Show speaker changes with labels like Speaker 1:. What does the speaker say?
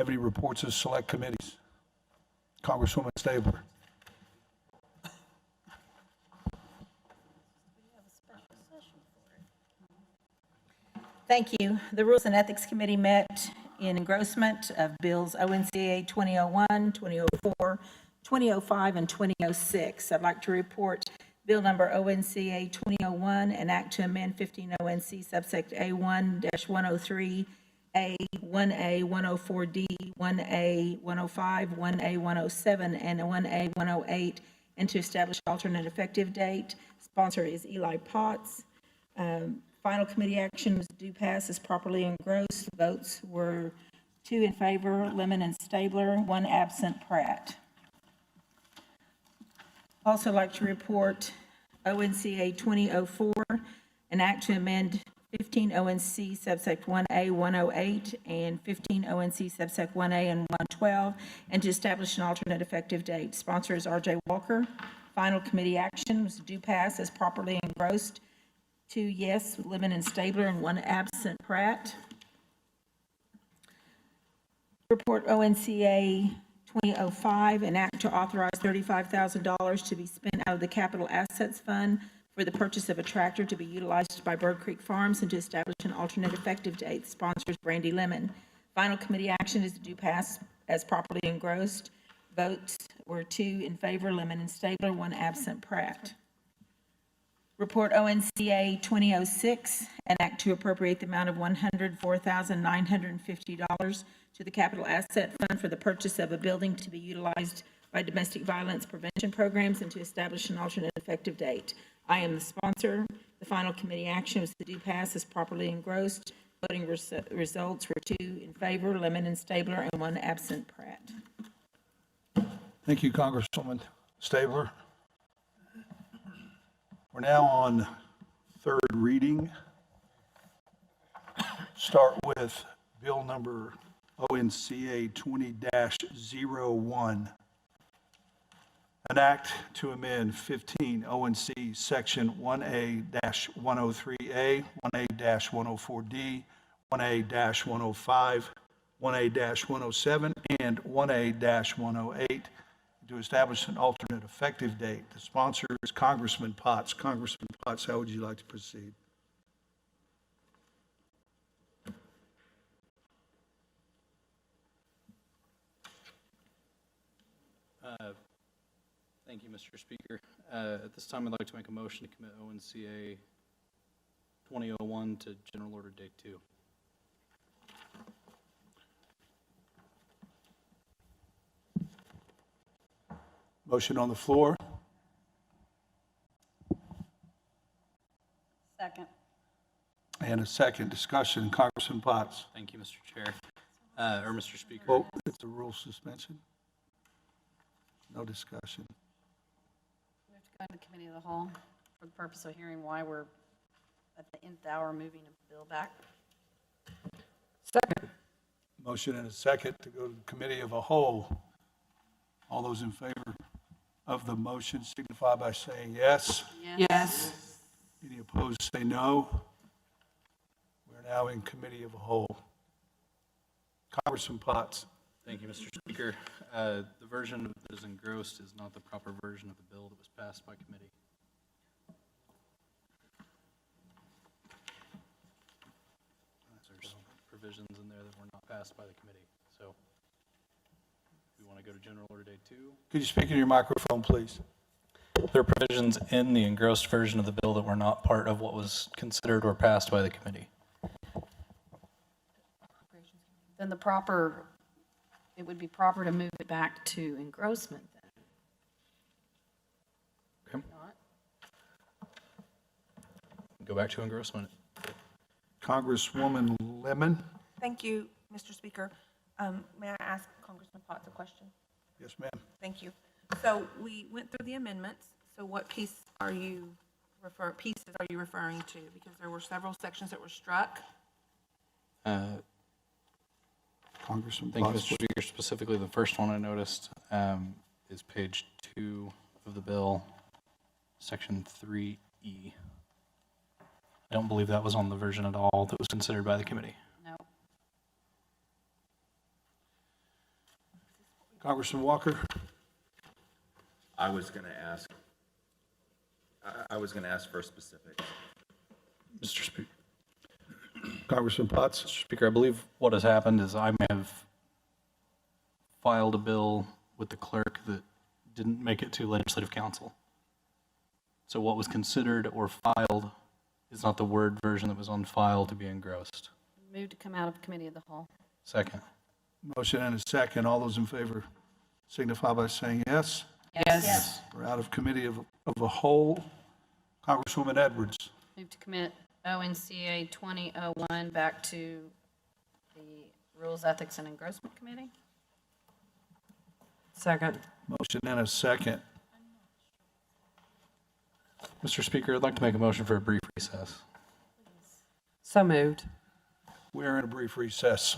Speaker 1: Have any reports of select committees? Congresswoman Stabler.
Speaker 2: Thank you. The Rules and Ethics Committee met in engrossment of bills ONCA 2001, 2004, 2005, and 2006. I'd like to report bill number ONCA 2001, an act to amend 15 ONC subsect A1-103, A, 1A, 104D, 1A, 105, 1A, 107, and 1A, 108, and to establish alternate effective date. Sponsor is Eli Potts. Final committee action was due pass as properly engrossed. Votes were 2 in favor, Lemon and Stabler, 1 absent, Pratt. Also like to report ONCA 2004, an act to amend 15 ONC subsect 1A 108 and 15 ONC subsect 1A and 112, and to establish an alternate effective date. Sponsor is R.J. Walker. Final committee action was due pass as properly engrossed. 2 yes, Lemon and Stabler, and 1 absent, Pratt. Report ONCA 2005, an act to authorize $35,000 to be spent out of the Capital Assets Fund for the purchase of a tractor to be utilized by Bird Creek Farms and to establish an alternate effective date. Sponsors Brandy Lemon. Final committee action is due pass as properly engrossed. Votes were 2 in favor, Lemon and Stabler, 1 absent, Pratt. Report ONCA 2006, an act to appropriate the amount of $104,950 to the Capital Asset Fund for the purchase of a building to be utilized by domestic violence prevention programs and to establish an alternate effective date. I am the sponsor. The final committee action was to due pass as properly engrossed. Voting results were 2 in favor, Lemon and Stabler, and 1 absent, Pratt.
Speaker 1: Thank you, Congresswoman Stabler. We're now on third reading. Start with bill number ONCA 20-01. An act to amend 15 ONC section 1A-103A, 1A-104D, 1A-105, 1A-107, and 1A-108 to establish an alternate effective date. The sponsor is Congressman Potts. Congressman Potts, how would you like to proceed?
Speaker 3: Thank you, Mr. Speaker. At this time, I'd like to make a motion to commit ONCA 2001 to General Order Day 2.
Speaker 1: Motion on the floor.
Speaker 4: Second.
Speaker 1: And a second discussion. Congressman Potts.
Speaker 3: Thank you, Mr. Chair, or Mr. Speaker.
Speaker 1: Oh, it's a rule suspension. No discussion.
Speaker 4: We have to go into committee of the whole for the purpose of hearing why we're at the nth hour moving a bill back.
Speaker 1: Second. Motion and a second to go to the committee of a whole. All those in favor of the motion signify by saying yes.
Speaker 4: Yes.
Speaker 1: Any opposed say no. We're now in committee of a whole. Congressman Potts.
Speaker 3: Thank you, Mr. Speaker. The version that is engrossed is not the proper version of the bill that was passed by committee. There's provisions in there that were not passed by the committee. So we want to go to General Order Day 2.
Speaker 1: Could you speak in your microphone, please?
Speaker 3: There are provisions in the engrossed version of the bill that were not part of what was considered or passed by the committee.
Speaker 4: Then it would be proper to move it back to engrossment then.
Speaker 3: Okay.
Speaker 4: Not?
Speaker 3: Go back to engrossment.
Speaker 1: Congresswoman Lemon.
Speaker 5: Thank you, Mr. Speaker. May I ask Congressman Potts a question?
Speaker 1: Yes, ma'am.
Speaker 5: Thank you. So we went through the amendments. So what pieces are you referring to? Because there were several sections that were struck.
Speaker 1: Congressman
Speaker 3: Thank you,
Speaker 1: Potts.
Speaker 3: Mr. Speaker. Specifically, the first one I noticed is page 2 of the bill, section 3E. I don't believe that was on the version at all that was considered by the committee.
Speaker 4: No.
Speaker 1: Congressman Walker?
Speaker 6: I was going to ask, I was going to ask for specifics.
Speaker 3: Mr. Speaker.
Speaker 1: Congressman Potts?
Speaker 3: Speaker, I believe what has happened is I may have filed a bill with the clerk that didn't make it to legislative council. So what was considered or filed is not the Word version that was on file to be engrossed.
Speaker 4: Move to come out of committee of the whole.
Speaker 3: Second.
Speaker 1: Motion and a second. All those in favor signify by saying yes.
Speaker 2: Yes.
Speaker 1: We're out of committee of a whole. Congresswoman Edwards.
Speaker 4: Move to commit ONCA 2001 back to the Rules, Ethics, and Engrossment Committee.
Speaker 7: Second.
Speaker 1: Motion and a second.
Speaker 3: Mr. Speaker, I'd like to make a motion for a brief recess.
Speaker 7: So moved.
Speaker 1: We're in a brief recess.